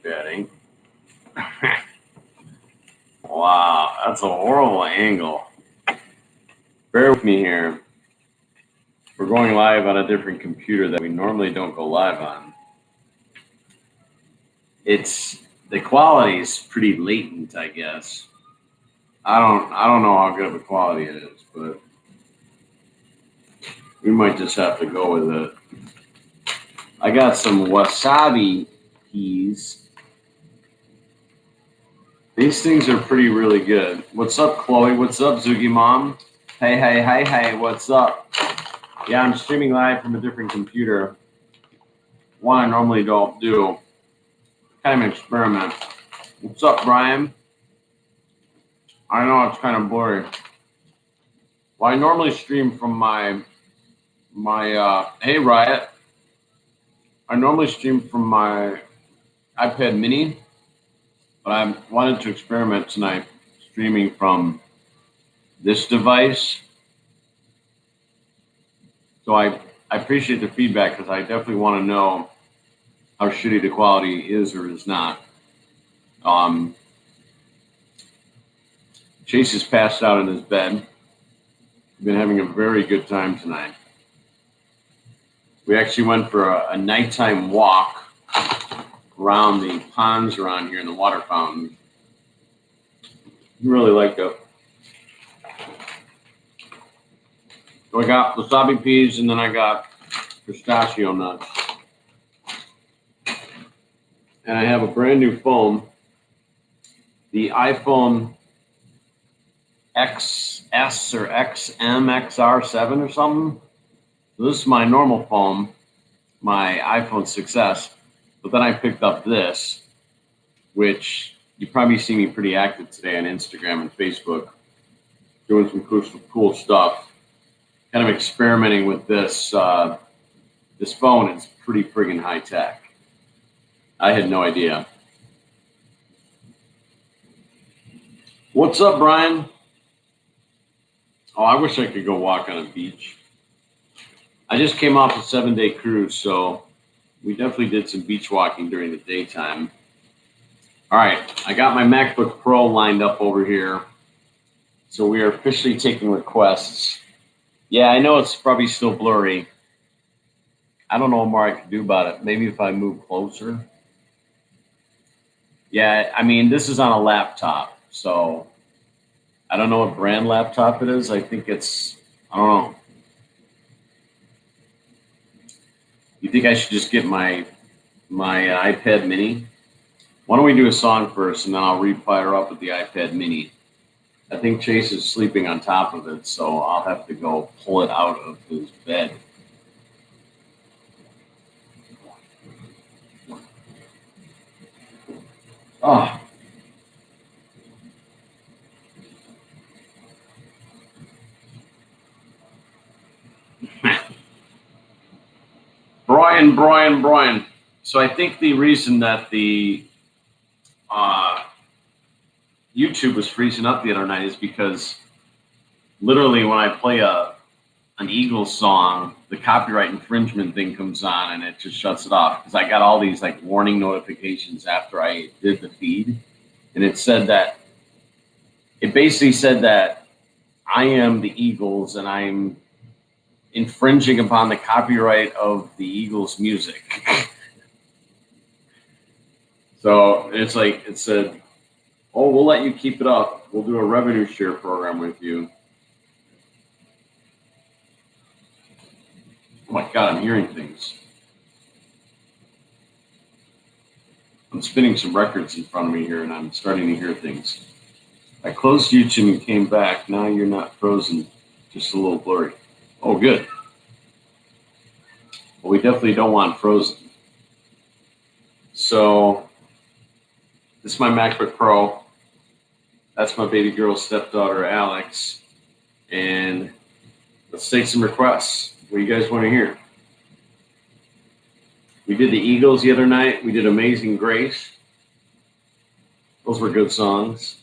bad, ain't it? Wow, that's a horrible angle. Bear with me here. We're going live on a different computer that we normally don't go live on. The quality is pretty latent, I guess. I don't know how good of a quality it is, but we might just have to go with it. I got some wasabi peas. These things are really good. What's up, Chloe? What's up, Zugi Mom? Hey, what's up? Yeah, I'm streaming live from a different computer. One I normally don't do. Kind of an experiment. What's up, Brian? I know it's kind of blurry. Well, I normally stream from my hey, Riot. I normally stream from my iPad mini, but I wanted to experiment tonight streaming from this device. So I appreciate the feedback because I definitely want to know how shitty the quality is or is not. Chase is passed out in his bed. We've been having a very good time tonight. We actually went for a nighttime walk around the ponds around here in the water fountain. Really liked it. So I got wasabi peas and then I got pistachio nuts. And I have a brand new phone, the iPhone XS or XM XR7 or something. So this is my normal phone, my iPhone 6S. But then I picked up this, which you probably see me pretty active today on Instagram and Facebook, doing some cool stuff. Kind of experimenting with this. This phone is pretty friggin' high tech. I had no idea. What's up, Brian? Oh, I wish I could go walk on a beach. I just came off a 7-day cruise, so we definitely did some beach walking during the daytime. All right, I got my MacBook Pro lined up over here. So we are officially taking requests. Yeah, I know it's probably still blurry. I don't know what more I can do about it. Maybe if I move closer. Yeah, I mean, this is on a laptop, so I don't know what brand laptop it is. I think it's, I don't know. You think I should just get my iPad mini? Why don't we do a song first, and then I'll refire up with the iPad mini. I think Chase is sleeping on top of it, so I'll have to go pull it out of his bed. Oh. Brian. So I think the reason that the YouTube was freezing up the other night is because literally when I play an Eagles song, the copyright infringement thing comes on and it just shuts it off. Because I got all these like warning notifications after I did the feed, and it basically said that I am the Eagles and I'm infringing upon the copyright of the Eagles music. So it's like, it said, oh, we'll let you keep it up. We'll do a revenue share program with you. Oh my God, I'm hearing things. I'm spinning some records in front of me here and I'm starting to hear things. I closed YouTube and came back. Now you're not frozen, just a little blurry. Oh, good. Well, we definitely don't want frozen. So this is my MacBook Pro. That's my baby girl's stepdaughter, Alex. And let's take some requests. What do you guys want to hear? We did the Eagles the other night. We did Amazing Grace. Those were good songs.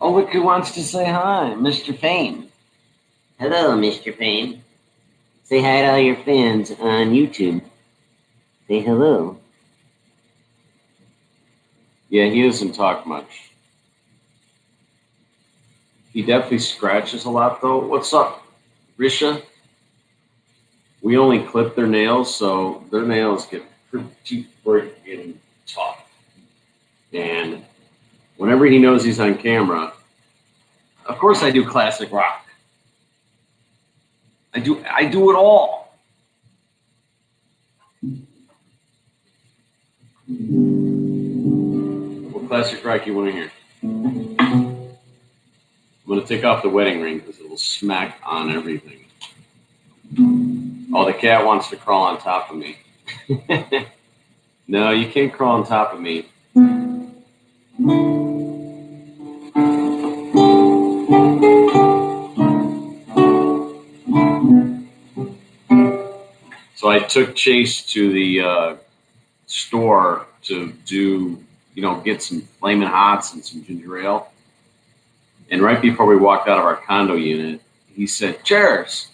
Oh, look who wants to say hi, Mr. Payne. Hello, Mr. Payne. Say hi to all your fans on YouTube. Say hello. Yeah, he doesn't talk much. He definitely scratches a lot, though. What's up, Risha? We only clip their nails, so their nails get pretty freaking tough. And whenever he knows he's on camera, of course I do classic rock. I do it all. What classic rock you want to hear? I'm gonna take off the wedding ring because it will smack on everything. Oh, the cat wants to crawl on top of me. No, you can't crawl on top of me. So I took Chase to the store to do, get some Flamin' Hots and some ginger ale. And right before we walked out of our condo unit, he said, "Chairs."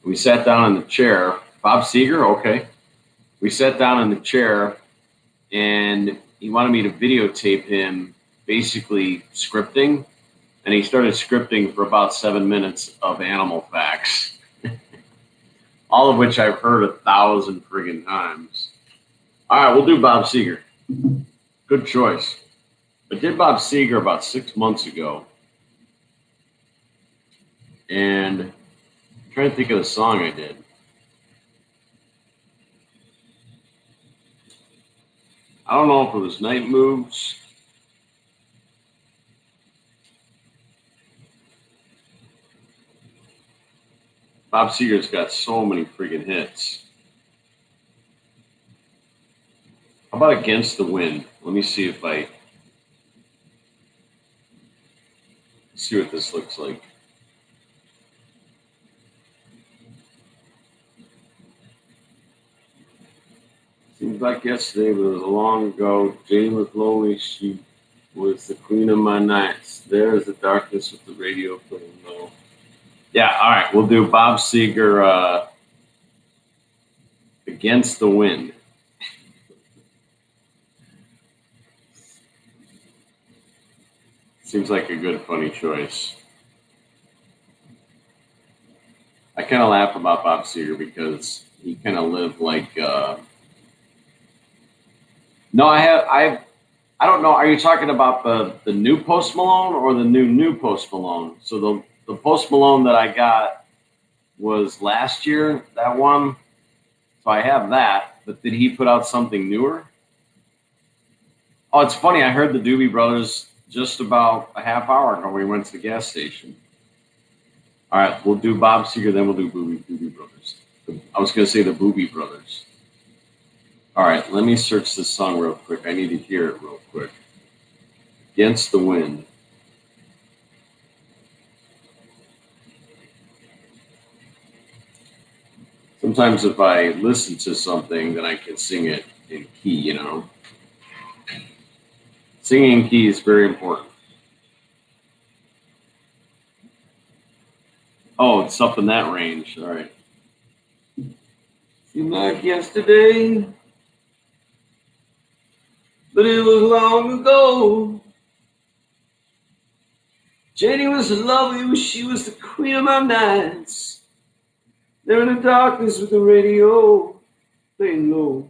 We sat down in the chair. Bob Seger, okay. We sat down in the chair, and he wanted me to videotape him basically scripting. And he started scripting for about 7 minutes of animal facts, all of which I've heard 1,000 friggin' times. All right, we'll do Bob Seger. Good choice. I did Bob Seger about 6 months ago. And I'm trying to think of the song I did. I don't know if it was Night Moves. Bob Seger's got so many friggin' hits. How about Against the Wind? Let me see if I see what this looks like. Seems like yesterday, but it was long ago. Jane was lonely. She was the queen of my nights. There is the darkness with the radio playing low. Yeah, all right. We'll do Bob Seger, Against the Wind. Seems like a good, funny choice. I kind of laugh about Bob Seger because he kind of lived like. No, I don't know. Are you talking about the new Post Malone or the new Post Malone? So the Post Malone that I got was last year, that one. So I have that. But did he put out something newer? Oh, it's funny. I heard the Doobie Brothers just about a half hour ago. We went to the gas station. All right, we'll do Bob Seger, then we'll do Doobie Brothers. I was going to say the Boobie Brothers. All right, let me search this song real quick. I need to hear it real quick. Against the Wind. Sometimes if I listen to something, then I can sing it in key, Singing in key is very important. Oh, it's up in that range. All right. Seemed like yesterday, but it was long ago. Jenny was lovely, she was the queen of my nights. There in the darkness with the radio playing low.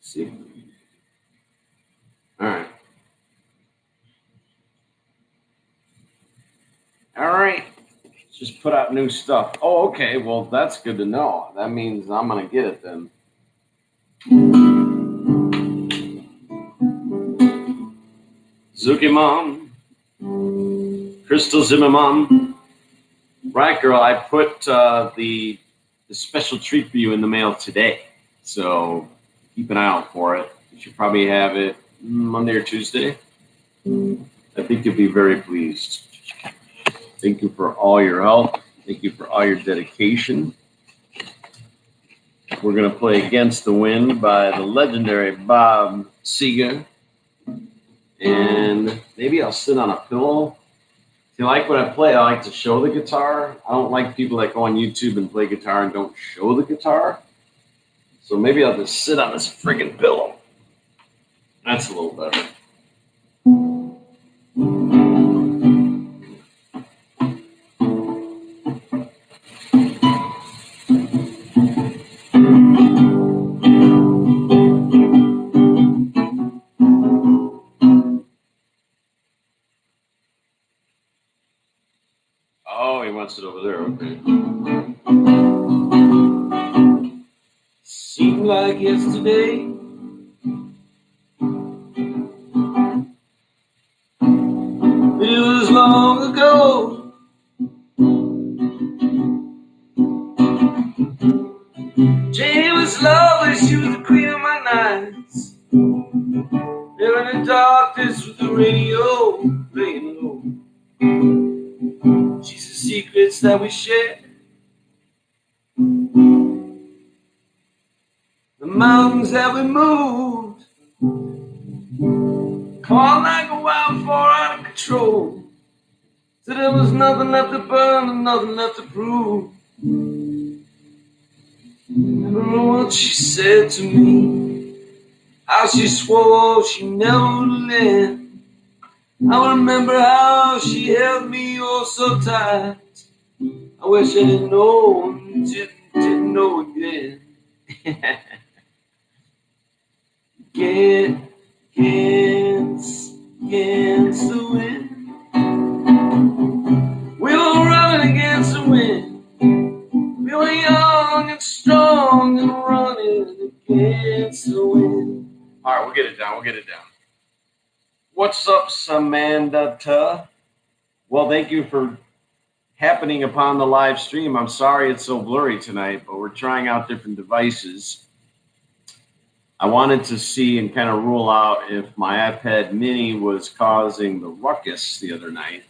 See. All right. All right. Just put out new stuff. Oh, okay. Well, that's good to know. That means I'm going to get it then. Zuki Mom. Crystal Zimmerman. Right, girl. I put the special treat for you in the mail today. So keep an eye out for it. You should probably have it Monday or Tuesday. I think you'll be very pleased. Thank you for all your help. Thank you for all your dedication. We're going to play Against the Wind by the legendary Bob Seger. And maybe I'll sit on a pillow. If you like what I play, I like to show the guitar. I don't like people that go on YouTube and play guitar and don't show the guitar. So maybe I'll just sit on this friggin' pillow. That's a little better. Oh, he wants it over there. Okay. Seemed like yesterday. It was long ago. Janie was lovely, she was the queen of my nights. There in the darkness with the radio playing low. She's the secrets that we share, the mountains that we moved, caught like a wildfire out of control. So there was nothing left to burn and nothing left to prove. Remember what she said to me, how she swore she never would let. I remember how she held me oh so tight. I wish I didn't know, didn't know again. Against the wind. We were running against the wind. We were young and strong and running against the wind. All right, we'll get it down. What's up, Samantha? Well, thank you for happening upon the live stream. I'm sorry it's so blurry tonight, but we're trying out different devices. I wanted to see and kind of rule out if my iPad mini was causing the ruckus the other night.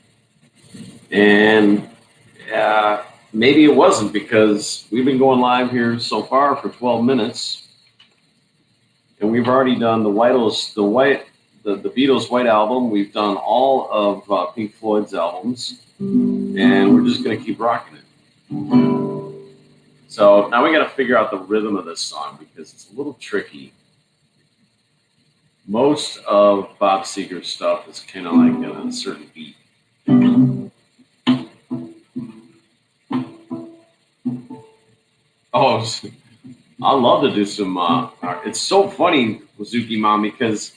And maybe it wasn't, because we've been going live here so far for 12 minutes. And we've already done the Beatles' White Album. We've done all of Pink Floyd's albums. And we're just going to keep rocking it. So now we got to figure out the rhythm of this song, because it's a little tricky. Most of Bob Seger's stuff is kind of like on a certain beat. Oh, I love to do some. It's so funny, Wazuki Mom, because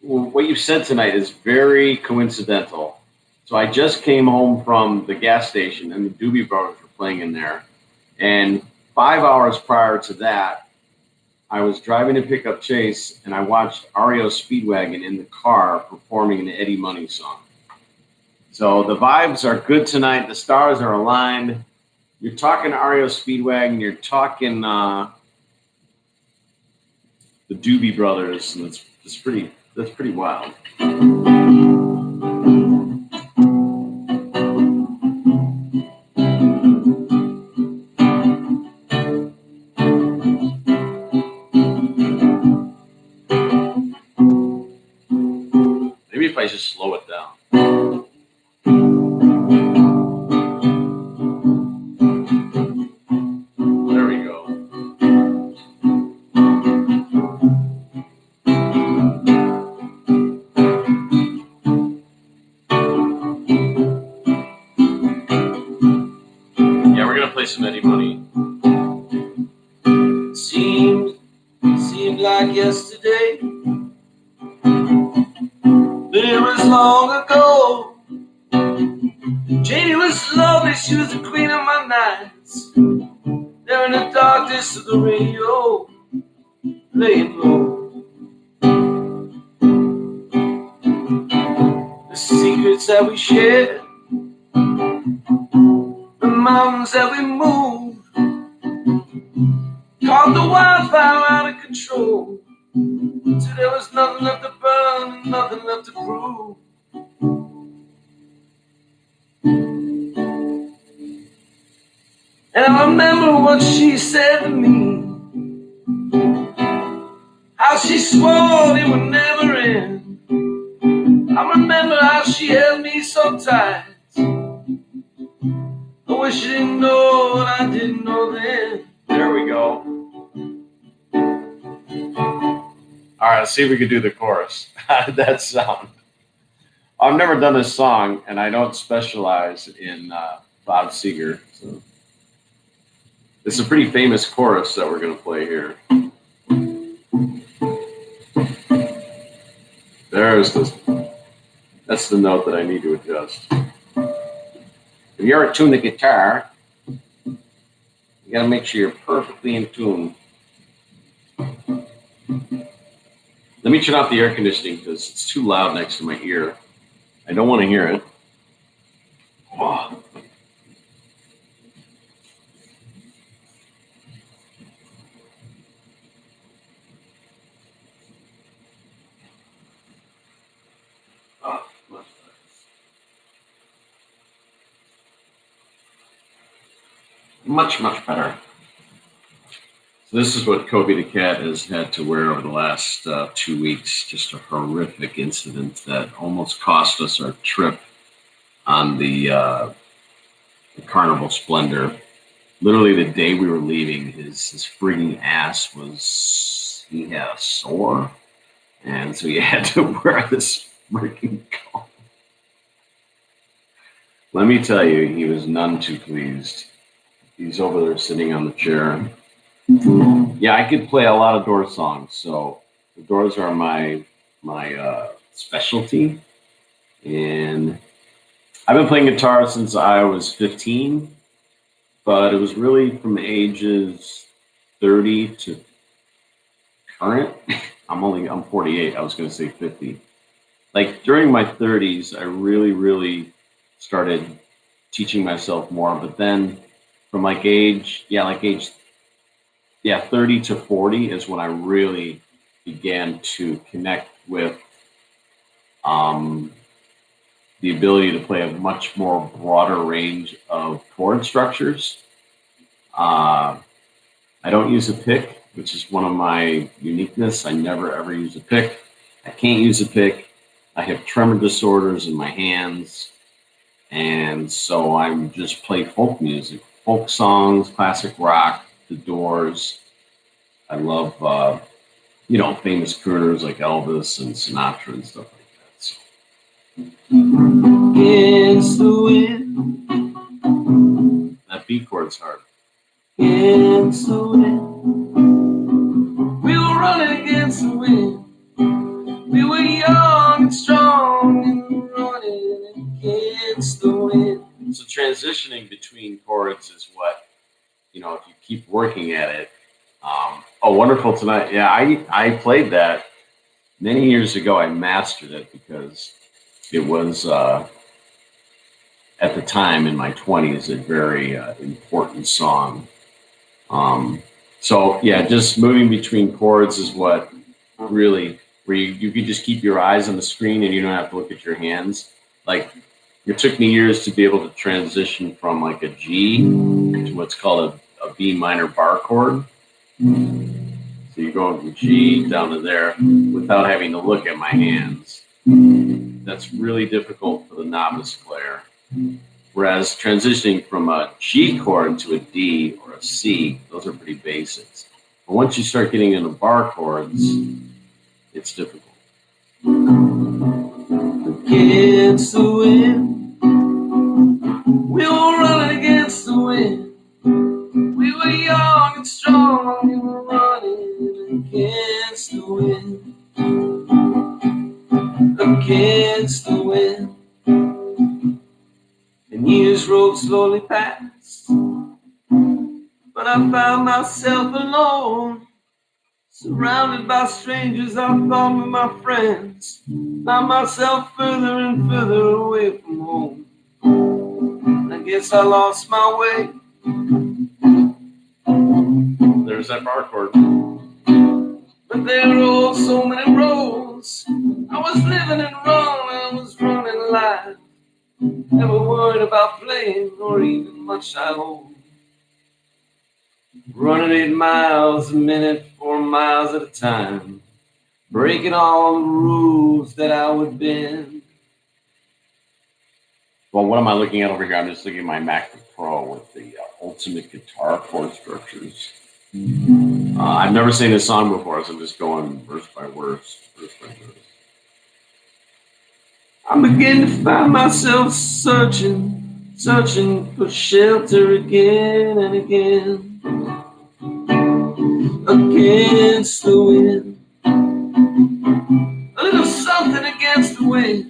what you said tonight is very coincidental. So I just came home from the gas station, and the Doobie Brothers were playing in there. And 5 hours prior to that, I was driving to pick up Chase, and I watched REO Speedwagon in the car performing an Eddie Money song. So the vibes are good tonight. The stars are aligned. You're talking REO Speedwagon. You're talking the Doobie Brothers, and that's pretty wild. Maybe if I just slow it down. There we go. Yeah, we're gonna play some Eddie Money. Seemed like yesterday, but it was long ago. Janie was lovely, she was the queen of my nights. There in the darkness of the radio, playing low. The secrets that we shared, the mountains that we moved, caught the wildfire out of control. Till there was nothing left to burn, nothing left to prove. And I remember what she said to me, how she swore it would never end. I remember how she held me so tight. I wish I didn't know what I didn't know then. There we go. All right, let's see if we can do the chorus. How did that sound? I've never done this song, and I don't specialize in Bob Seger. So it's a pretty famous chorus that we're going to play here. There's this. That's the note that I need to adjust. If you're in tune the guitar, you got to make sure you're perfectly in tune. Let me turn off the air conditioning because it's too loud next to my ear. I don't want to hear it. Oh. Much, much better. So this is what Kobe the cat has had to wear over the last 2 weeks. Just a horrific incident that almost cost us our trip on the Carnival Splendor. Literally the day we were leaving, his frigging ass he had a sore. And so he had to wear this freaking coat. Let me tell you, he was none too pleased. He's over there sitting on the chair. Yeah, I could play a lot of Doors songs. So the Doors are my specialty. And I've been playing guitar since I was 15, but it was really from ages 30 to current. I'm 48. I was going to say 50. Like during my 30s, I really started teaching myself more. But then from age 30 to 40 is when I really began to connect with the ability to play a much more broader range of chord structures. I don't use a pick, which is one of my uniqueness. I never ever use a pick. I can't use a pick. I have tremor disorders in my hands. And so I'm just play folk music, folk songs, classic rock, the Doors. I love, famous crooners like Elvis and Sinatra and stuff like that. So. Against the wind. That B chord's hard. Against the wind. We were running against the wind. We were young and strong and running against the wind. So transitioning between chords is what, if you keep working at it. Wonderful Tonight. Yeah, I played that many years ago. I mastered it because it was, at the time in my 20s, a very important song. Just moving between chords is what really, where you could just keep your eyes on the screen and you don't have to look at your hands. Like, it took me years to be able to transition from like a G to what's called a B minor bar chord. So you go from G down to there without having to look at my hands. That's really difficult for the novice player. Whereas transitioning from a G chord to a D or a C, those are pretty basics. But once you start getting into bar chords, it's difficult. Against the wind. We were running against the wind. We were young and strong. We were running against the wind. Against the wind. And years rolled slowly past. But I found myself alone. Surrounded by strangers I thought were my friends. Found myself further and further away from home. I guess I lost my way. There's that bar chord. But there were so many roads. I was living and wrong. I was running alive. Never worried about playing or even much I own. Running 8 miles a minute, 4 miles at a time. Breaking all the rules that I would bend. Well, what am I looking at over here? I'm just looking at my MacBook Pro with the ultimate guitar chord structures. I've never seen this song before, so I'm just going verse by verse. I'm beginning to find myself searching for shelter again and again. Against the wind, a little something against the wind.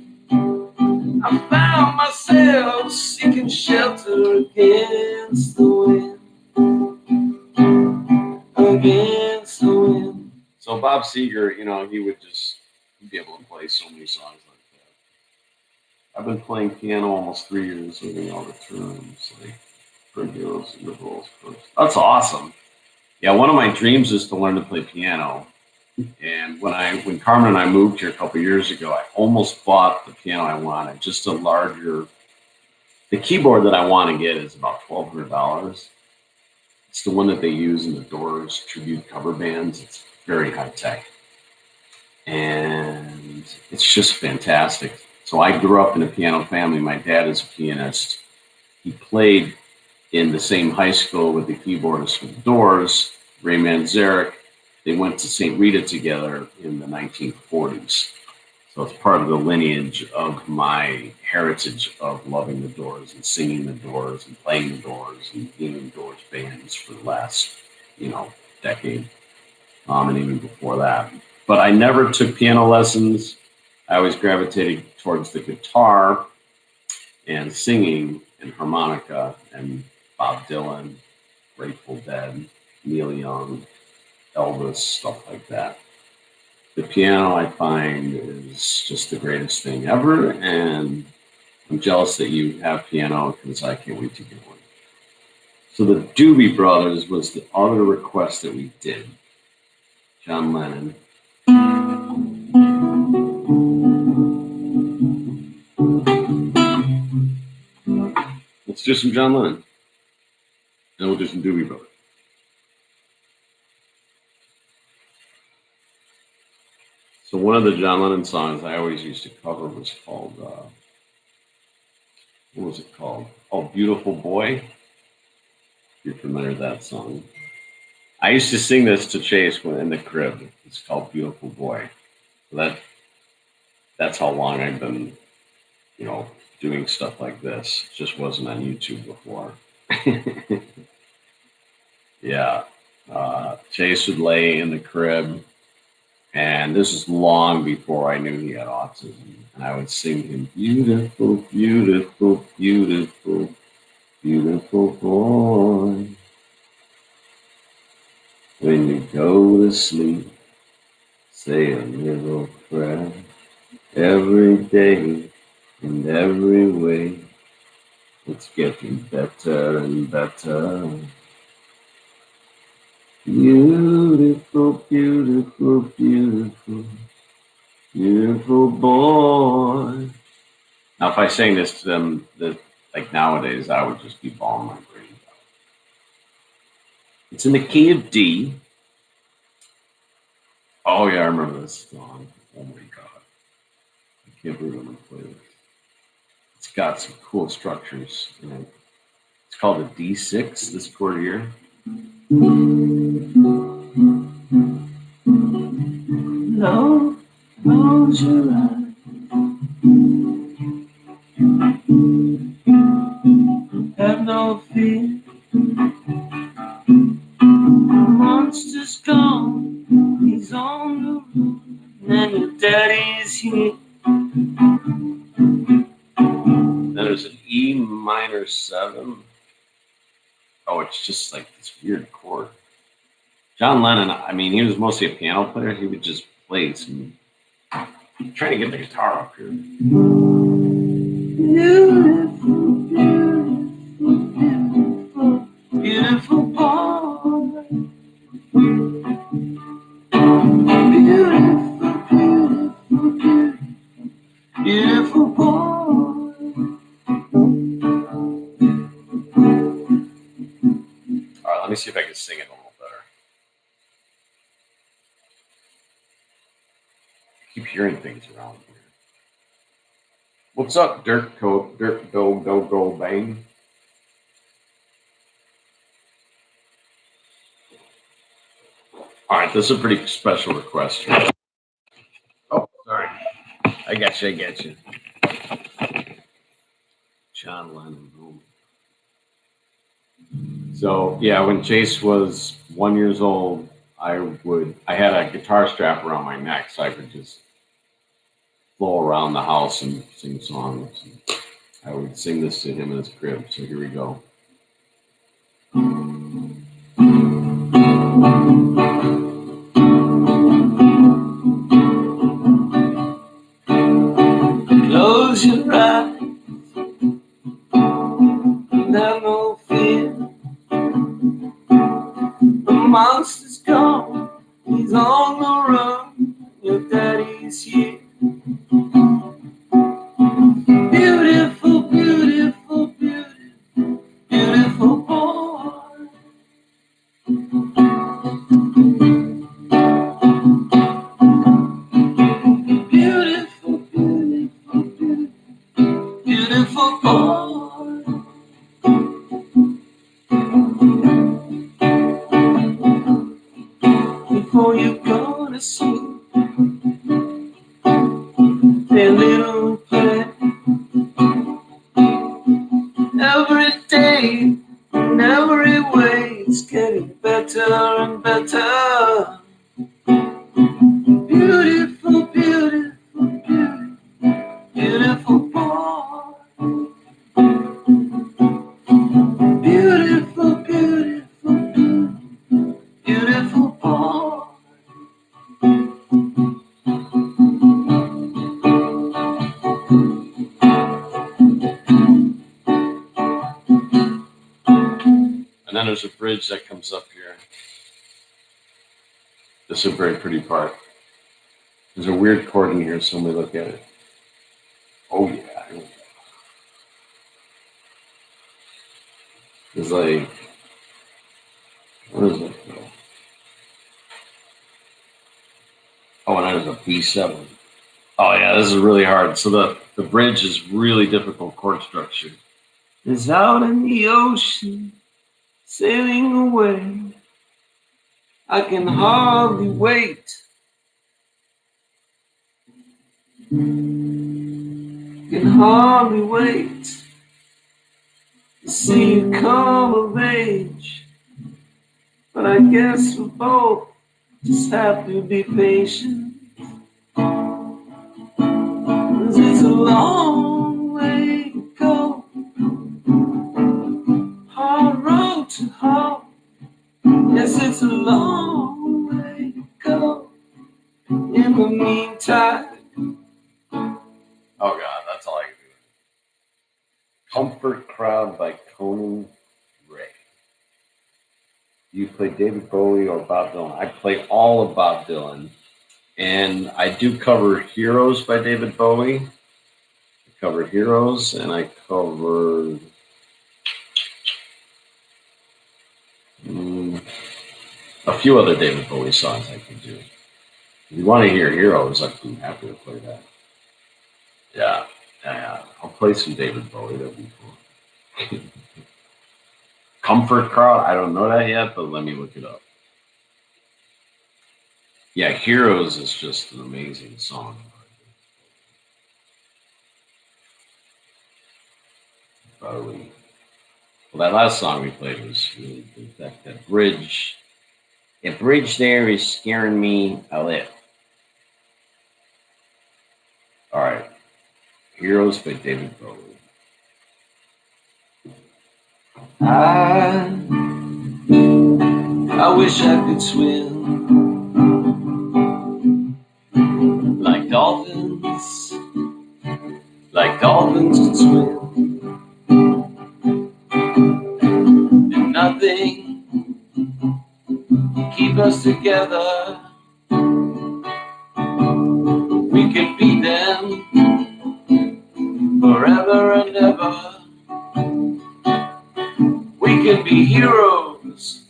I found myself seeking shelter against the wind. Against the wind. So Bob Seger, he would just be able to play so many songs like that. I've been playing piano almost 3 years, learning all the terms, like previous intervals. That's awesome. Yeah, one of my dreams is to learn to play piano. And when Carmen and I moved here a couple years ago, I almost bought the piano I wanted, just a larger. The keyboard that I want to get is about $1,200. It's the one that they use in the Doors tribute cover bands. It's very high tech, and it's just fantastic. So I grew up in a piano family. My dad is a pianist. He played in the same high school with the keyboardist for the Doors, Ray Manzarek. They went to St. Rita together in the 1940s. So it's part of the lineage of my heritage of loving the Doors and singing the Doors and playing the Doors and being in Doors bands for the last, decade, and even before that. But I never took piano lessons. I always gravitated towards the guitar and singing and harmonica and Bob Dylan, Grateful Dead, Neil Young, Elvis, stuff like that. The piano, I find, is just the greatest thing ever, and I'm jealous that you have piano because I can't wait to get one. So the Doobie Brothers was the other request that we did. John Lennon. Let's do some John Lennon. And we'll do some Doobie Brothers. So one of the John Lennon songs I always used to cover was called, what was it called? Oh, Beautiful Boy. If you're familiar with that song. I used to sing this to Chase when in the crib. It's called Beautiful Boy. So that's how long I've been, doing stuff like this. It just wasn't on YouTube before. Yeah. Chase would lay in the crib, and this is long before I knew he had autism. And I would sing him, beautiful, beautiful, beautiful, beautiful boy. When you go to sleep, say a little prayer every day in every way. It's getting better and better. Beautiful, beautiful, beautiful, beautiful boy. Now, if I sang this to them, like nowadays, I would just be bawling my brains out. It's in the key of D. Oh yeah, I remember this song. Oh my god, I can't believe I'm gonna play this. It's got some cool structures in it. It's called a D6. This chord here. No, close your eyes. Have no fear. The monster's gone. He's on the run. And your daddy's here. Then there's an E minor 7. Oh, it's just like this weird chord. John Lennon, I mean, he was mostly a piano player. He would just play some. I'm trying to get the guitar up here. Beautiful, beautiful, beautiful, beautiful boy. Beautiful, beautiful, beautiful, beautiful boy. All right, let me see if I can sing it a little better. I keep hearing things around here. What's up, Dirt Go Go Bang? All right, this is a pretty special request here. Oh, sorry. I got you. John Lennon. So yeah, when Chase was 1 year old, I had a guitar strap around my neck so I could just flow around the house and sing songs. I would sing this to him in his crib. So here we go. Close your eyes and have no fear. The monster's gone, he's on the run. Your daddy's here. Beautiful, beautiful, beautiful, beautiful boy. Beautiful, beautiful, beautiful, beautiful boy. Before you go to sleep, a little play. Every day, in every way, it's getting better and better. Beautiful, beautiful, beautiful, beautiful boy. Beautiful, beautiful, beautiful, beautiful boy. And then there's a bridge that comes up here. This is a very pretty part. There's a weird chord in here, so let me look at it. Oh yeah. It's like, where is it? Oh, and there's a B7. Oh yeah, this is really hard. So the bridge is really difficult chord structure. It's out in the ocean, sailing away. I can hardly wait. Can hardly wait to see you come of age. But I guess we both just have to be patient. 'Cause it's a long way to go, hard road to hoe. Yes, it's a long way to go. In the meantime, oh God, that's all I can do. Comfort Crowd by Conan Ray. You play David Bowie or Bob Dylan? I play all of Bob Dylan, and I do cover Heroes by David Bowie. I cover Heroes, and I covered a few other David Bowie songs I can do. If you want to hear Heroes, I'd be happy to play that. Yeah. I'll play some David Bowie. That'd be cool. Comfort Crowd. I don't know that yet, but let me look it up. Yeah, Heroes is just an amazing song. Bowie. Well, that last song we played was really good. That bridge. That bridge there is scaring me a little. All right. Heroes by David Bowie. I wish I could swim like dolphins can swim, and nothing keep us together. We can beat them forever and ever. We can be heroes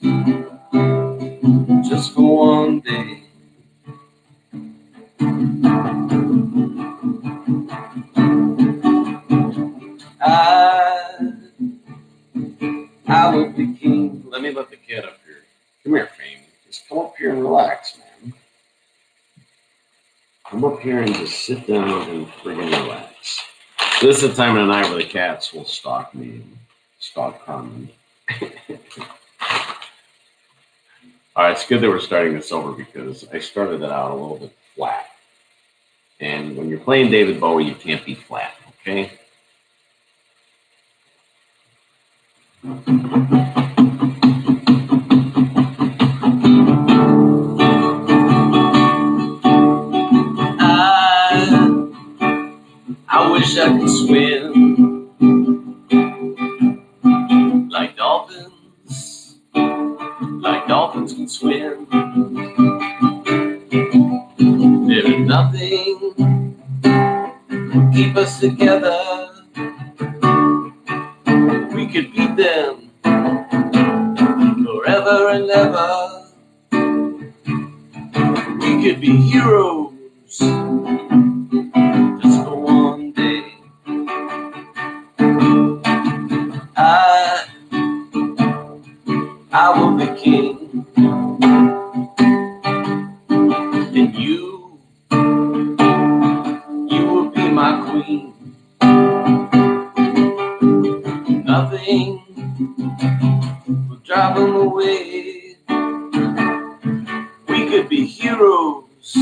just for one day. I would be king. Let me let the kid up here. Come here, Fame. Just come up here and relax, man. Come up here and just sit down and friggin' relax. This is the time of the night where the cats will stalk me and stalk Carmen. All right, it's good that we're starting this over because I started it out a little bit flat. And when you're playing David Bowie, you can't be flat, okay? I wish I could swim like dolphins can swim. There is nothing would keep us together. We could beat them forever and ever. We could be heroes just for one day. I will be king, and you will be my queen. Nothing will drive them away. We could be heroes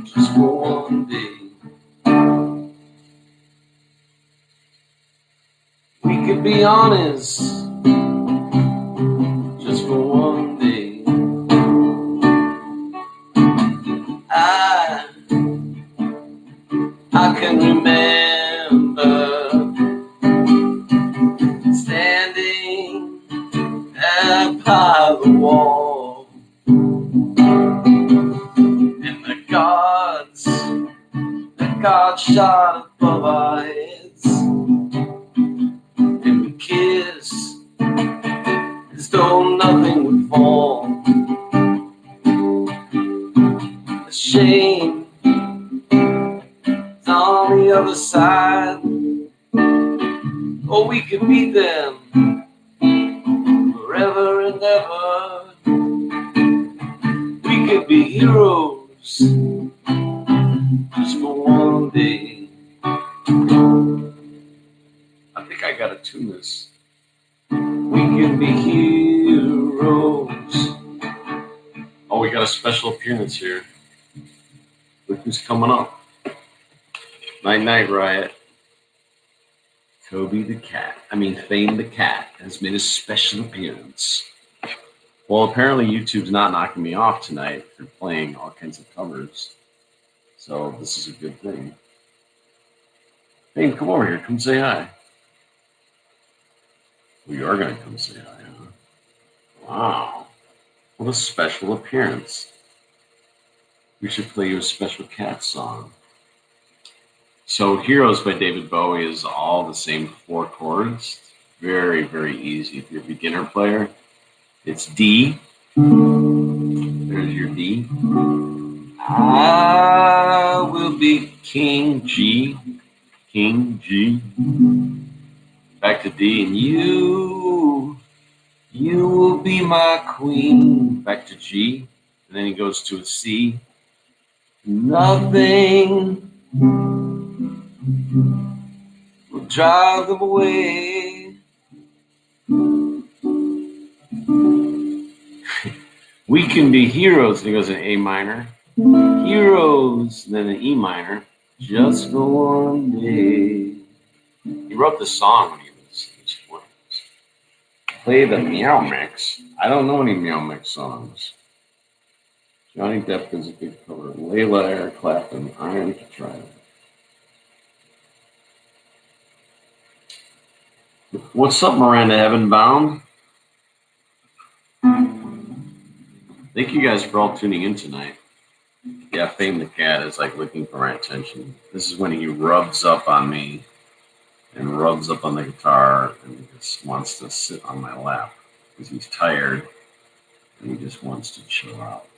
just for one day. We could be honest just for one day. I can remember standing by the wall, and the gods shot above our heads, and we kissed as though nothing would fall. The shame is on the other side. Oh, we could beat them forever and ever. We could be heroes just for one day. I think I gotta tune this. We could be heroes. Oh, we got a special appearance here. Look who's coming up. Night Night Riot. Fame the cat has made a special appearance. Well, apparently YouTube's not knocking me off tonight for playing all kinds of covers. So this is a good thing. Hey, come over here. Come say hi. We are going to come say hi, huh? Wow. What a special appearance. We should play you a special cat song. So Heroes by David Bowie is all the same 4 chords. Very, very easy. If you're a beginner player, it's D. There's your D. I will be King G. King G. Back to D, and you will be my queen. Back to G, and then he goes to a C. Nothing will drive them away. We can be heroes, and he goes in A minor. Heroes, and then an E minor. Just for one day. He wrote the song when he was in his 20s. Play the Meow Mix. I don't know any Meow Mix songs. Johnny Depp is a good cover. Layla, Eric Clapton, Iron to try it. What's up, Miranda Heavenbound? Thank you guys for all tuning in tonight. Yeah, Fame the cat is like looking for my attention. This is when he rubs up on me and rubs up on the guitar and just wants to sit on my lap because he's tired and he just wants to chill out.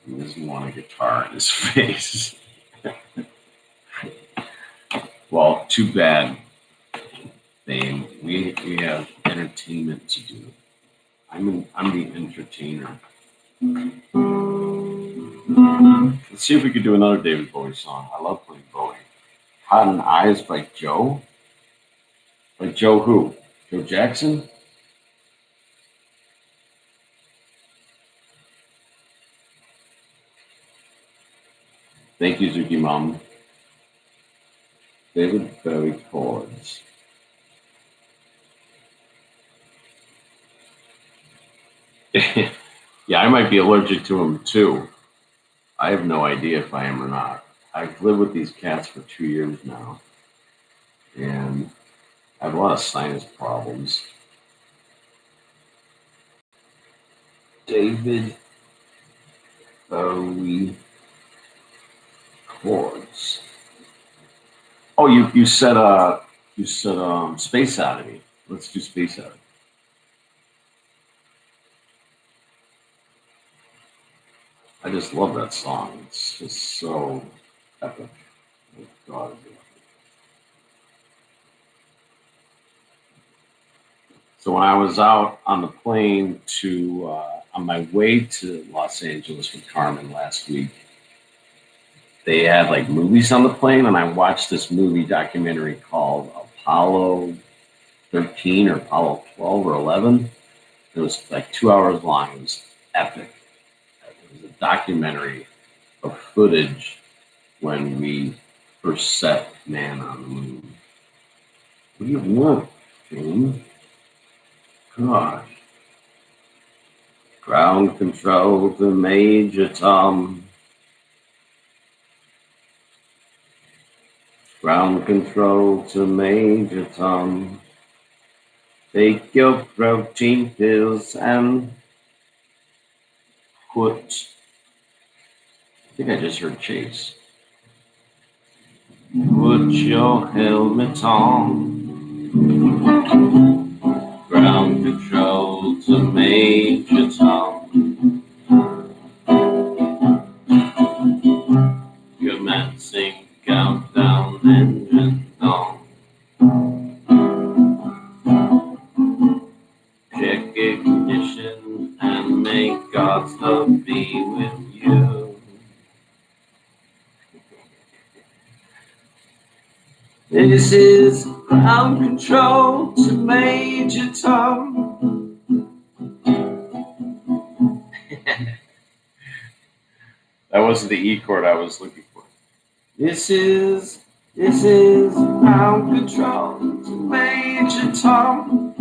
He doesn't want a guitar in his face. Well, too bad, Fame. We have entertainment to do. I'm the entertainer. Let's see if we could do another David Bowie song. I love playing Bowie. Hot in Eyes by Joe. By Joe who? Joe Jackson? Thank you, Zuki Mom. David Bowie chords. Yeah, I might be allergic to them too. I have no idea if I am or not. I've lived with these cats for 2 years now, and I have a lot of sinus problems. David Bowie chords. Oh, you said Space Oddity. Let's do Space Oddity. I just love that song. It's just so epic. Oh, God, is it epic. So when I was out on the plane on my way to Los Angeles with Carmen last week, they had like movies on the plane, and I watched this movie documentary called Apollo 13 or Apollo 12 or 11. It was like 2 hours long. It was epic. It was a documentary of footage when we first set man on the moon. What do you want, Jane? Gosh. Ground control to Major Tom. Ground control to Major Tom. Take your protein pills and put. I think I just heard Chase. Put your helmet on. Ground control to Major Tom. Commencing countdown, engine on. Check ignition and may God's love be with you. This is ground control to Major Tom. That wasn't the E chord I was looking for. This is ground control to Major Tom.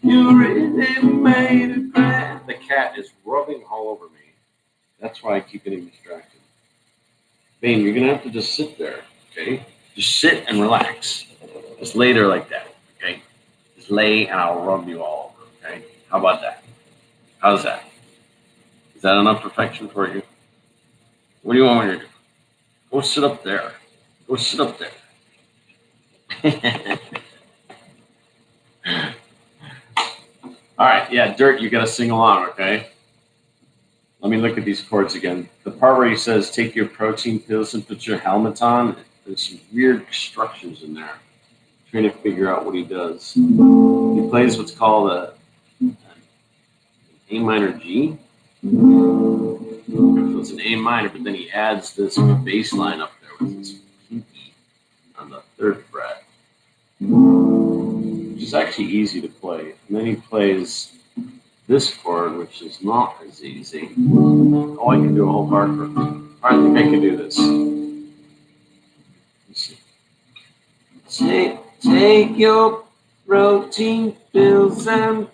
You really made a grand. The cat is rubbing all over me. That's why I keep getting distracted. Bane, you're gonna have to just sit there, okay? Just sit and relax. Just lay there like that, okay? Just lay and I'll rub you all over, okay? How about that? How's that? Is that enough perfection for you? What do you want me to do? Go sit up there. Go sit up there. All right, yeah, Dirt, you gotta sing along, okay? Let me look at these chords again. The part where he says, take your protein pills and put your helmet on, there's some weird structures in there. I'm trying to figure out what he does. He plays what's called an A minor G. So it's an A minor, but then he adds this bass line up there with this pinky on the 3rd fret, which is actually easy to play. And then he plays this chord, which is not as easy. Oh, I can do a whole bar for it. All right, I think I can do this. Let's see. Take your protein pills and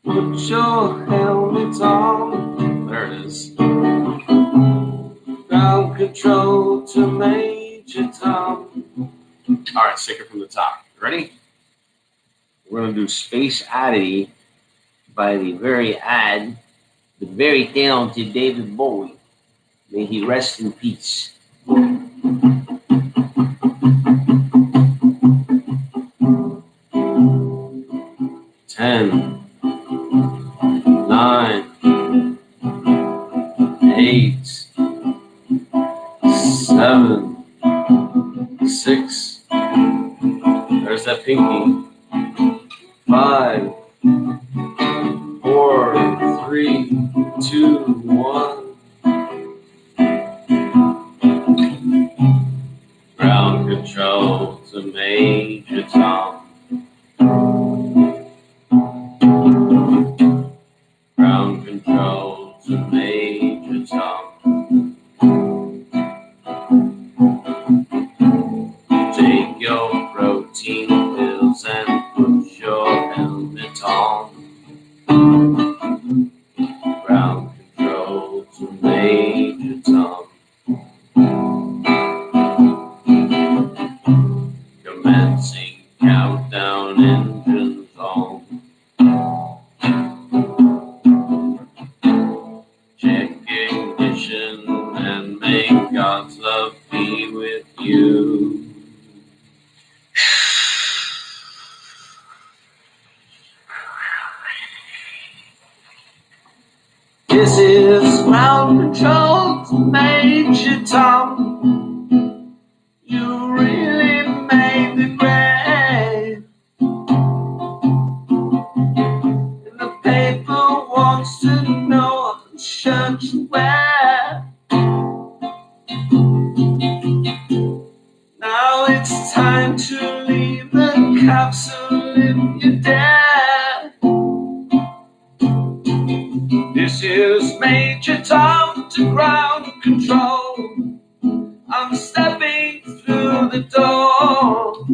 put your helmet on. There it is. Ground control to Major Tom. All right, stick it from the top. Ready? We're going to do Space Oddity by the very odd, but very talented David Bowie. May he rest in peace. 10, 9, 8, 7, 6. There's that pinky. 5, 3, 2, 1. Ground control to Major Tom. Ground control to Major Tom. Take your protein pills and put your helmet on. Ground control to Major Tom. Commencing countdown, engines on. Check ignition and may God's love be with you. This is ground control to Major Tom. You really made the grade. And the paper wants to know what shirt you wear. Now it's time to leave the capsule if you dare. This is Major Tom to ground control. I'm stepping through the door,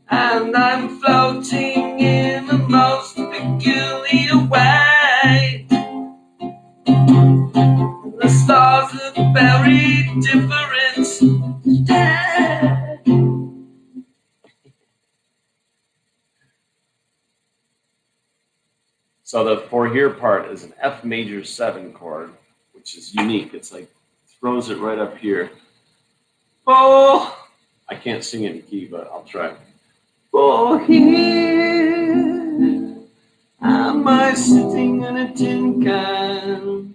and I'm floating in the most peculiar way. The stars look very different today. So the for here part is an F major 7 chord, which is unique. It's like throws it right up here. Oh, I can't sing it in key, but I'll try. For here am I sitting in a tin can.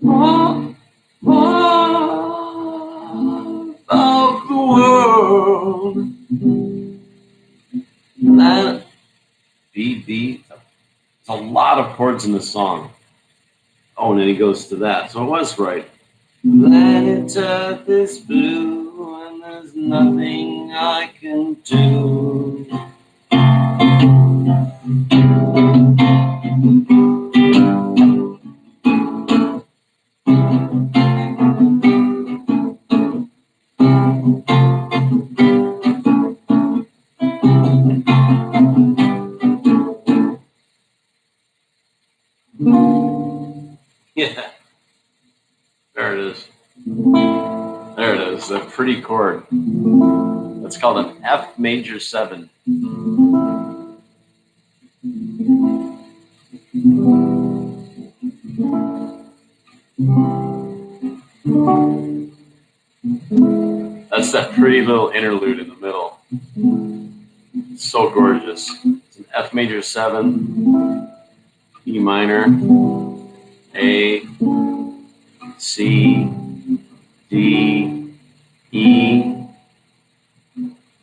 Oh, of the world. That B. There's a lot of chords in the song. Oh, and then he goes to that. So it was right. Planet Earth is blue and there's nothing I can do. Yeah. There it is. There it is. A pretty chord. That's called an F major 7. That's that pretty little interlude in the middle. It's so gorgeous. It's an F major 7, E minor, A, C, D, E.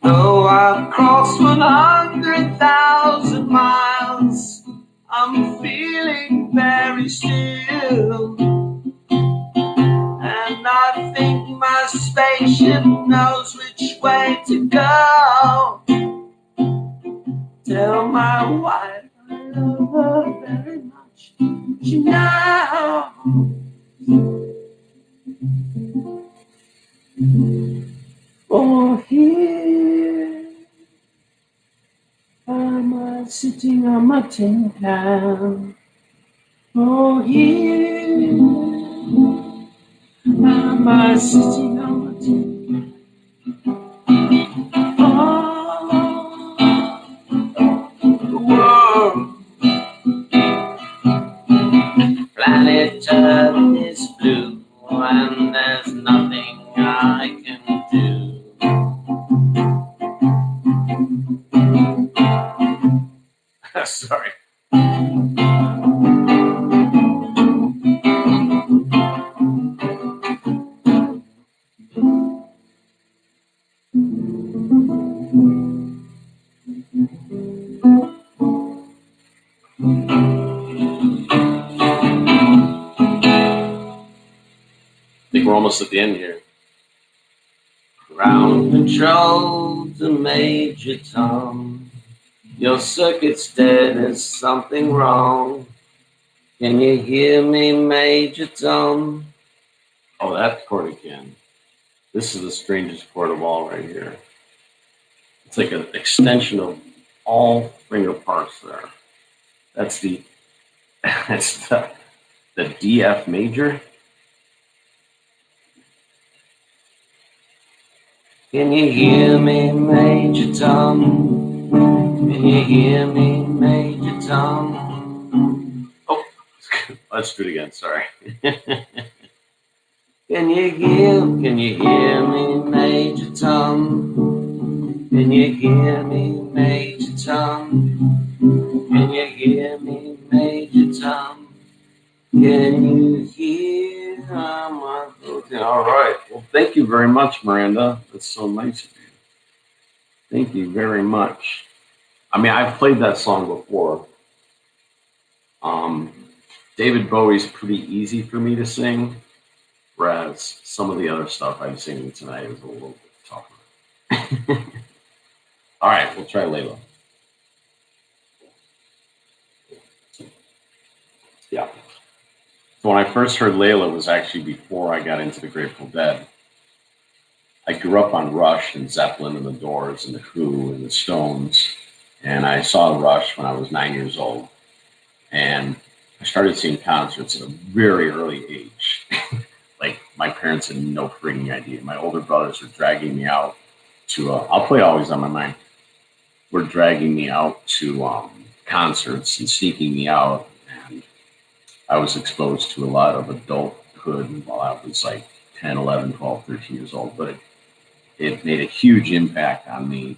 Though I've crossed 100,000 miles, I'm feeling very still. And I think my spaceship knows which way to go. Tell my wife I love her very much. She knows. Oh, here am I sitting on my tin can. Oh, here am I sitting on my tin can. Oh, the world. Planet Earth is blue and there's nothing I can do. Sorry. almost at the end here. Ground control to Major Tom. Your circuit's dead, there's something wrong. Can you hear me, Major Tom? Oh, that chord again. This is the strangest chord of all right here. It's like an extension of all finger parts there. That's the D F major. Can you hear me, Major Tom? Can you hear me, Major Tom? Oh, let's do it again. Sorry. Can you hear me, Major Tom? Can you hear me, Major Tom? Can you hear me, Major Tom? Can you hear my thoughts? All right. Well, thank you very much, Miranda. That's so nice of you. Thank you very much. I mean, I've played that song before. David Bowie's pretty easy for me to sing, whereas some of the other stuff I'm singing tonight is a little bit tougher. All right, we'll try Layla. Yeah. So when I first heard Layla was actually before I got into the Grateful Dead. I grew up on Rush and Zeppelin and the Doors and the Who and the Stones, and I saw Rush when I was 9 years old. And I started seeing concerts at a very early age. Like, my parents had no freaking idea. My older brothers were dragging me out to, I'll play Always on My Mind. Were dragging me out to concerts and sneaking me out. And I was exposed to a lot of adulthood while I was like 10, 11, 12, 13 years old. But it made a huge impact on me.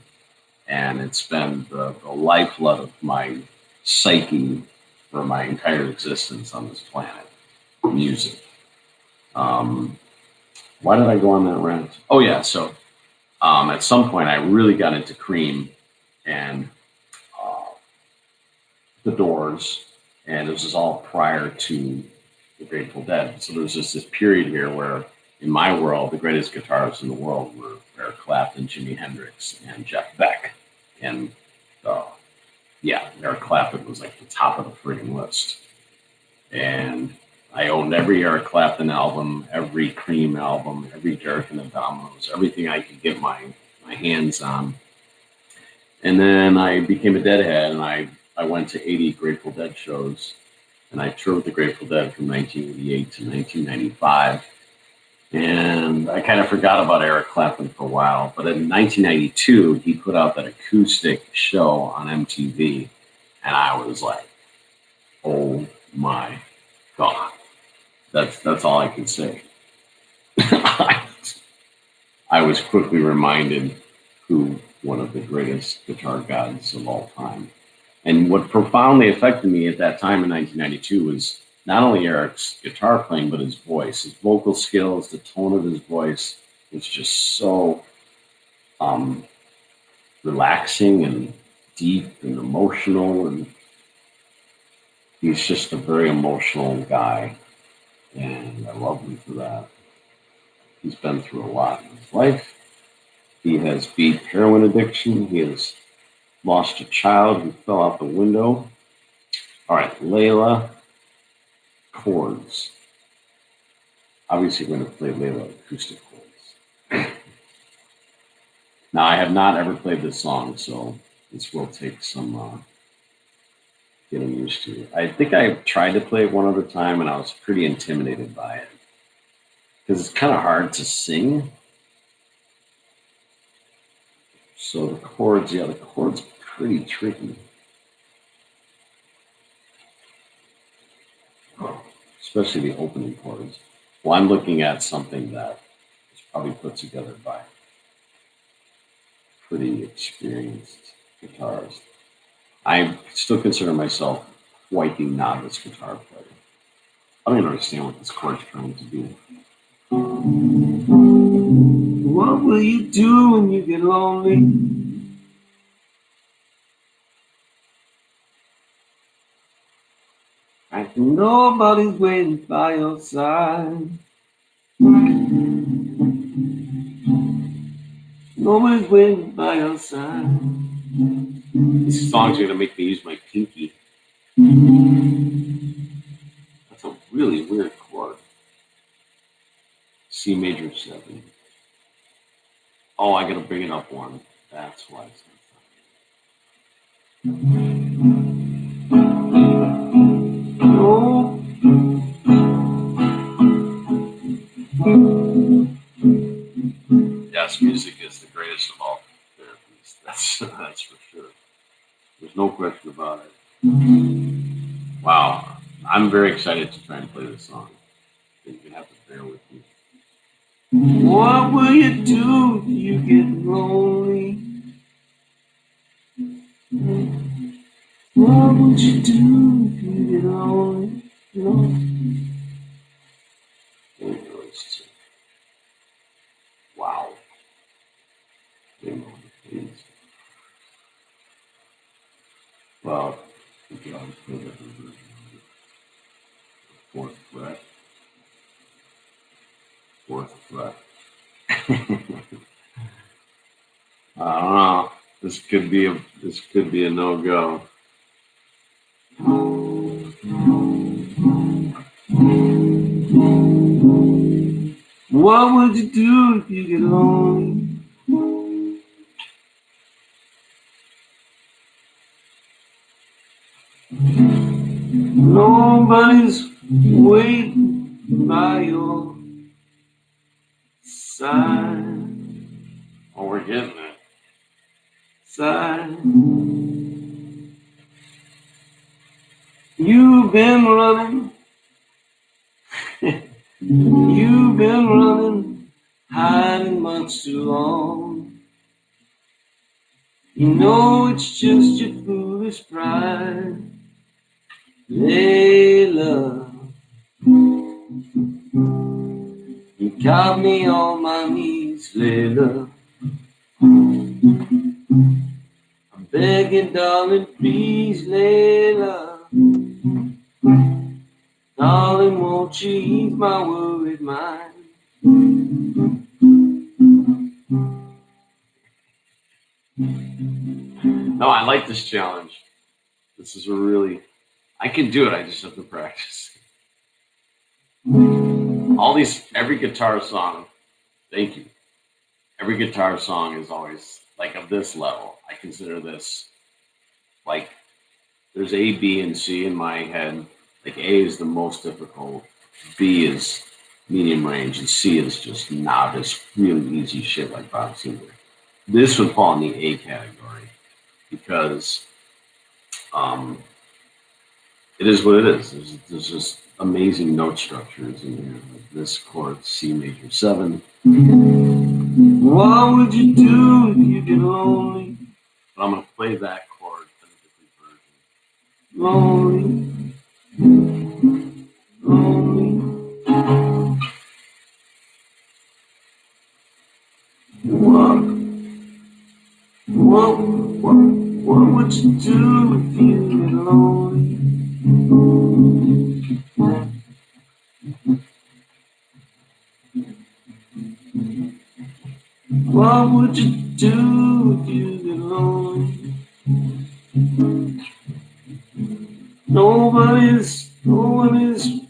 And it's been the lifeblood of my psyche for my entire existence on this planet, music. Why did I go on that rant? Oh, yeah. So at some point, I really got into Cream and the Doors. And this was all prior to the Grateful Dead. So there was just this period here where, in my world, the greatest guitarists in the world were Eric Clapton, Jimi Hendrix, and Jeff Beck. And Eric Clapton was like the top of the freaking list. And I owned every Eric Clapton album, every Cream album, every Derek and the Dominoes, everything I could get my hands on. And then I became a Deadhead, and I went to 80 Grateful Dead shows, and I toured with the Grateful Dead from 1988 to 1995. And I kind of forgot about Eric Clapton for a while, but in 1992, he put out that acoustic show on MTV, and I was like, oh my God. That's all I can say. I was quickly reminded who one of the greatest guitar gods of all time. And what profoundly affected me at that time in 1992 was not only Eric's guitar playing, but his voice, his vocal skills, the tone of his voice was just so relaxing and deep and emotional. And he's just a very emotional guy. And I love him for that. He's been through a lot in his life. He has beat heroin addiction. He has lost a child who fell out the window. All right, Layla, chords. Obviously, we're going to play Layla acoustic chords. Now, I have not ever played this song, so this will take some getting used to. I think I tried to play it one other time, and I was pretty intimidated by it because it's kind of hard to sing. So the chords pretty tricky. Especially the opening chords. Well, I'm looking at something that was probably put together by pretty experienced guitarist. I still consider myself quite the novice guitar player. I don't even understand what this chord's trying to do. What will you do when you get lonely? I think nobody's waiting by your side. Nobody's waiting by your side. These songs are gonna make me use my pinky. That's a really weird chord. C major 7. Oh, I gotta bring it up one. That's why it's not oh. Yes, music is the greatest of all therapies. That's for sure. There's no question about it. Wow. I'm very excited to try and play this song. You're gonna have to bear with me. What will you do if you get lonely? What would you do if you get lonely? Wow. Well, fourth fret. Fourth fret. I don't know. This could be a no-go. What would you do if you get lonely? Nobody's waiting by your side. Oh, we're getting it. Side. You've been running. You've been running, hiding much too long. You know it's just your foolish pride. Layla, you got me on my knees, Layla. I'm begging, darling, please, Layla. Darling, won't you ease my worried mind? No, I like this challenge. This is I can do it, I just have to practice. Every guitar song, thank you. Every guitar song is always like of this level. I consider this like there's A, B, and C in my head. Like A is the most difficult, B is medium range, and C is just novice, really easy shit like Bob Seger. This would fall in the A category because it is what it is. There's just amazing note structures in here. Like this chord, C major 7. What would you do if you get lonely? But I'm going to play that chord in a different version. Lonely. Lonely. What would you do if you get lonely? What would you do if you get lonely? No one is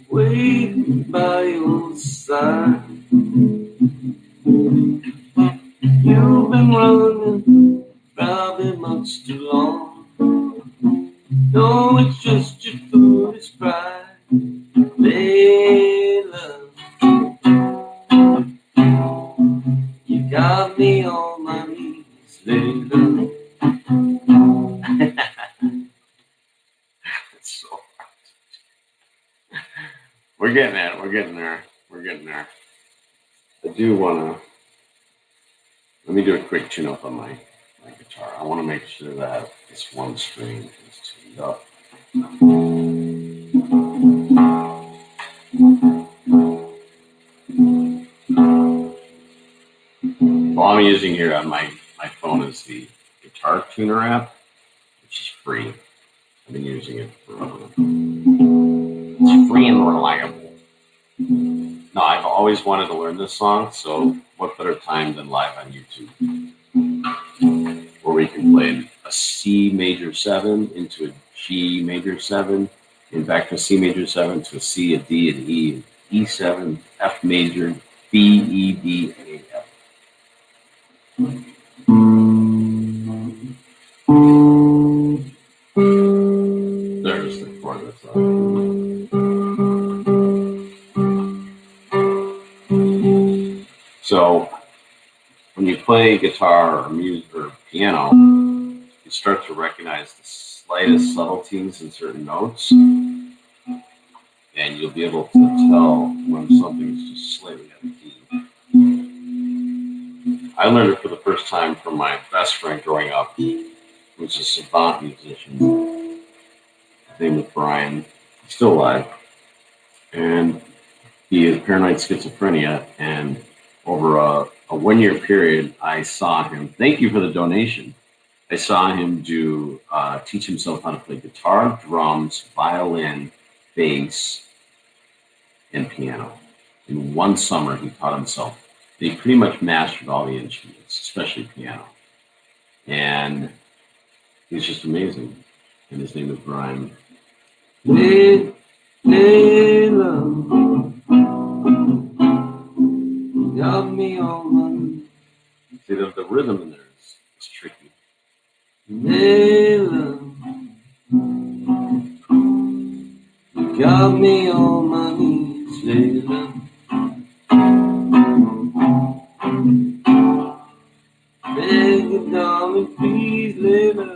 waiting by your side. You've been running probably much too long. No, it's just your foolish pride. Layla, you got me on my knees, Layla. It's so hard. We're getting at it. We're getting there. I do want to. Let me do a quick tune up on my guitar. I want to make sure that this one string is tuned up. All I'm using here on my phone is the guitar tuner app, which is free. I've been using it forever. It's free and reliable. No, I've always wanted to learn this song, so what better time than live on YouTube, where we can play a C major 7 into a G major 7, and back to a C major 7 to a C, a D, an E, E7, F major, B, E, D, A, F. There's the chord that's up. So when you play guitar or music or piano, you start to recognize the slightest subtleties in certain notes, and you'll be able to tell when something's just slightly out of key. I learned it for the first time from my best friend growing up, who's a savant musician. His name was Brian. He's still alive, and he has paranoid schizophrenia, and over a 1 year period, I saw him. Thank you for the donation. I saw him teach himself how to play guitar, drums, violin, bass, and piano. In one summer, he taught himself. He pretty much mastered all the instruments, especially piano. And he's just amazing. And his name is Brian. Love. Got me on. See, the rhythm in there is tricky. Love. Got me on my knees, Layla. Beg you, darling, please, Layla.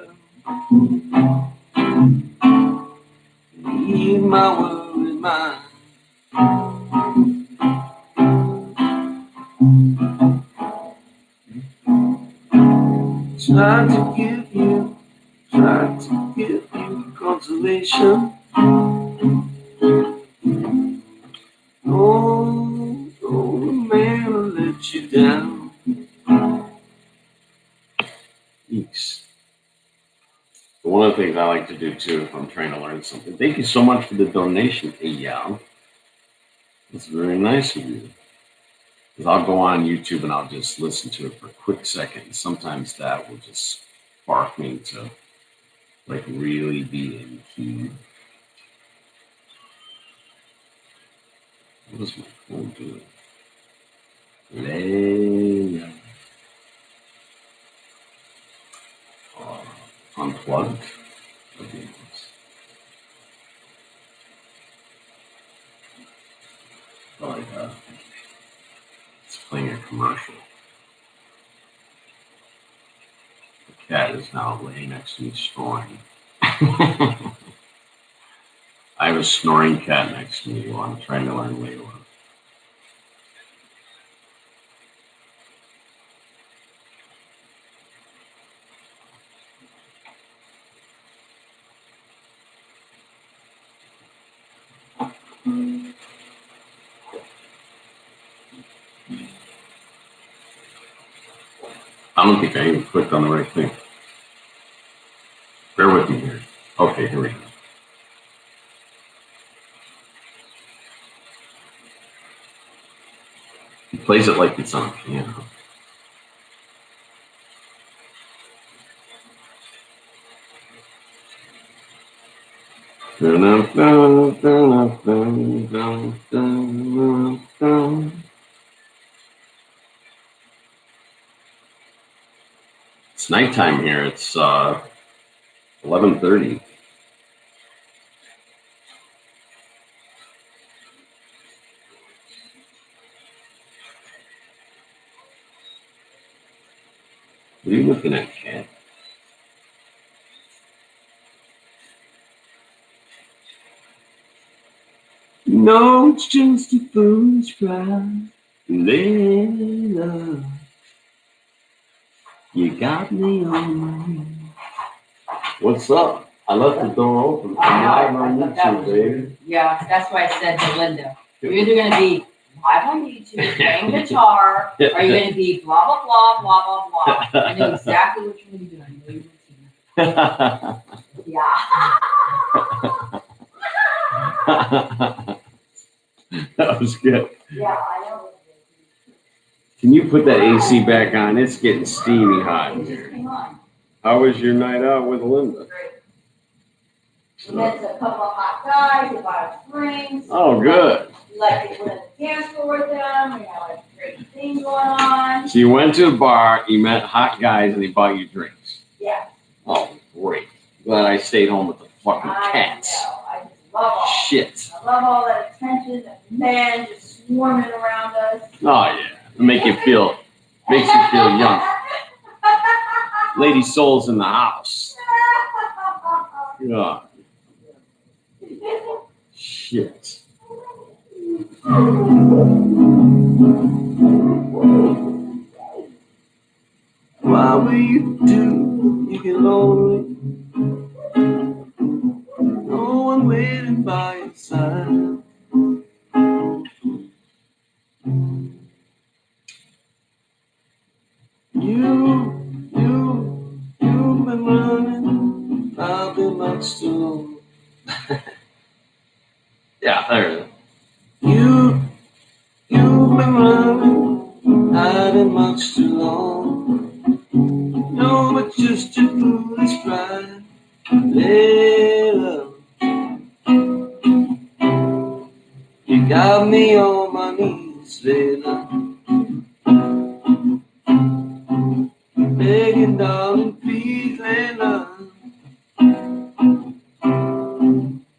Leave my worries mine. Try to give you consolation. Oh, man, I'll let you down. Eeks. One of the things I like to do too, if I'm trying to learn something. Thank you so much for the donation, Eyal. It's very nice of you. Because I'll go on YouTube and I'll just listen to it for a quick second. And sometimes that will just spark me to like really be in key. What does my phone do? Layla. Unplugged. Okay. I like that. It's playing a commercial. The cat is now laying next to me snoring. I have a snoring cat next to me while I'm trying to learn Layla. I don't think I even clicked on the right thing. Bear with me here. Okay, here we go. He plays it like it's on a piano. It's nighttime here. It's 11:30. What are you looking at, cat? No, it's just a foolish cry. Layla, you got me on my knees. What's up? I left the door open. I'm live on YouTube, baby. Yeah, that's why I said to Linda, you're either going to be live on YouTube playing guitar, or you're going to be blah, blah, blah, blah, blah, blah. I know exactly what you're going to be doing. I know you're yeah. That was good. Yeah, I know. Can you put that AC back on? It's getting steamy hot in here. Hang on. How was your night out with Linda? Great. We met a couple of hot guys, we bought us drinks. Oh, good. We like to go to the dance floor with them, we had like great things going on. So you went to a bar, you met hot guys, and they bought you drinks. Yeah. Oh, great. Glad I stayed home with the fucking I cats. know, I just love all. Shit. I love all that attention, the men just swarming around us. Oh, yeah. Makes you feel young. Lady Soul's in the house. God. Shit. Why will you do? You get lonely. No one waiting by your side. You've been running. I've been much too long. Yeah, there it is. You've been running. I've been much too long. No, but just your foolish pride. Layla, you got me on my knees, Layla. Begging, darling, please, Layla.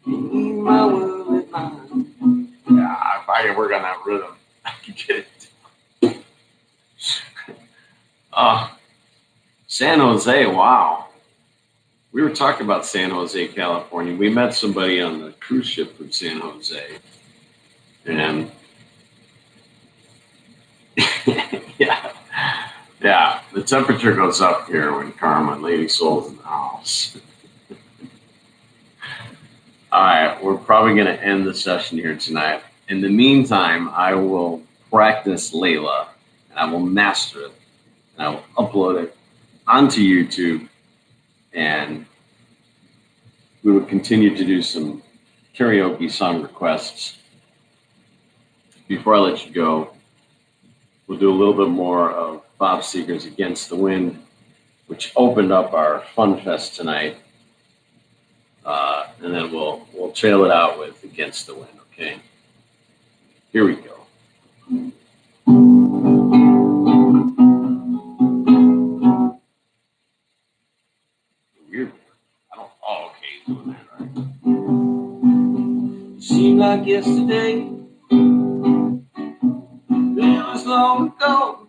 You need my world at mine. Yeah, if I can work on that rhythm, I can get it. San Jose, wow. We were talking about San Jose, California. We met somebody on the cruise ship from San Jose. And yeah, the temperature goes up here when Karma and Lady Soul's in the house. All right, we're probably going to end the session here tonight. In the meantime, I will practice Layla, and I will master it, and I will upload it onto YouTube, and we would continue to do some karaoke song requests. Before I let you go, we'll do a little bit more of Bob Seger's Against the Wind, which opened up our Fun Fest tonight. And then we'll trail it out with Against the Wind, okay? Here we go. Weird. Oh, okay, he's doing that, right? Seemed like yesterday, it was long ago.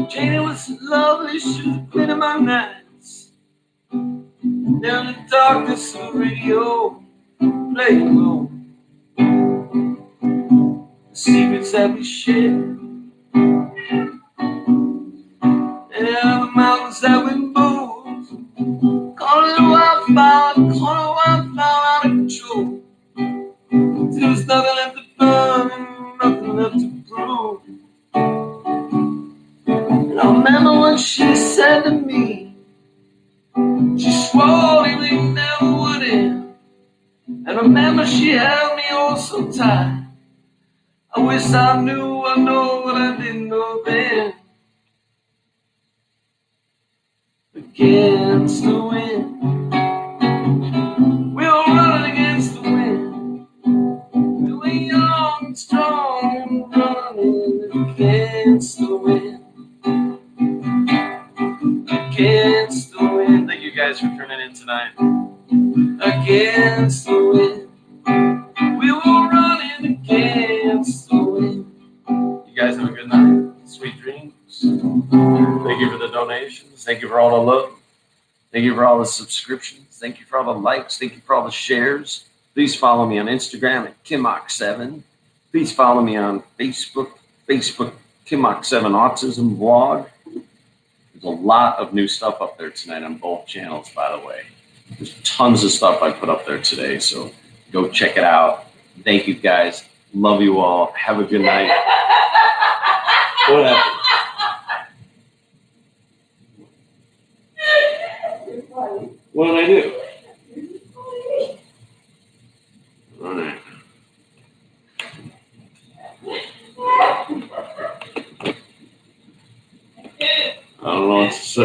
Janie was lovely, she was the queen of my nights. Down in the darkness of the radio, playing low. The secrets that we share, and the mountains that we move. Call it a wildfire, call it a wildfire out of control. Till there's nothing left to burn and nothing left to prove. And I remember what she said to me. She swore he never would end. And I remember she held me oh so tight. I wish I knew, I know what I didn't know then. Against the wind, we're running against the wind. We're young and strong and running against the wind. Against the wind. Thank you guys for tuning in tonight. Against the wind, we were running against the wind. You guys have a good night. Sweet dreams. Thank you for the donations. Thank you for all the love. Thank you for all the subscriptions. Thank you for all the likes. Thank you for all the shares. Please follow me on Instagram at Kimock7. Please follow me on Facebook Kimock7 Autism Vlog. There's a lot of new stuff up there tonight on both channels, by the way. There's tons of stuff I put up there today, so go check it out. Thank you guys. Love you all. Have a good night. What happened? What did I do? All right. I don't know what to say.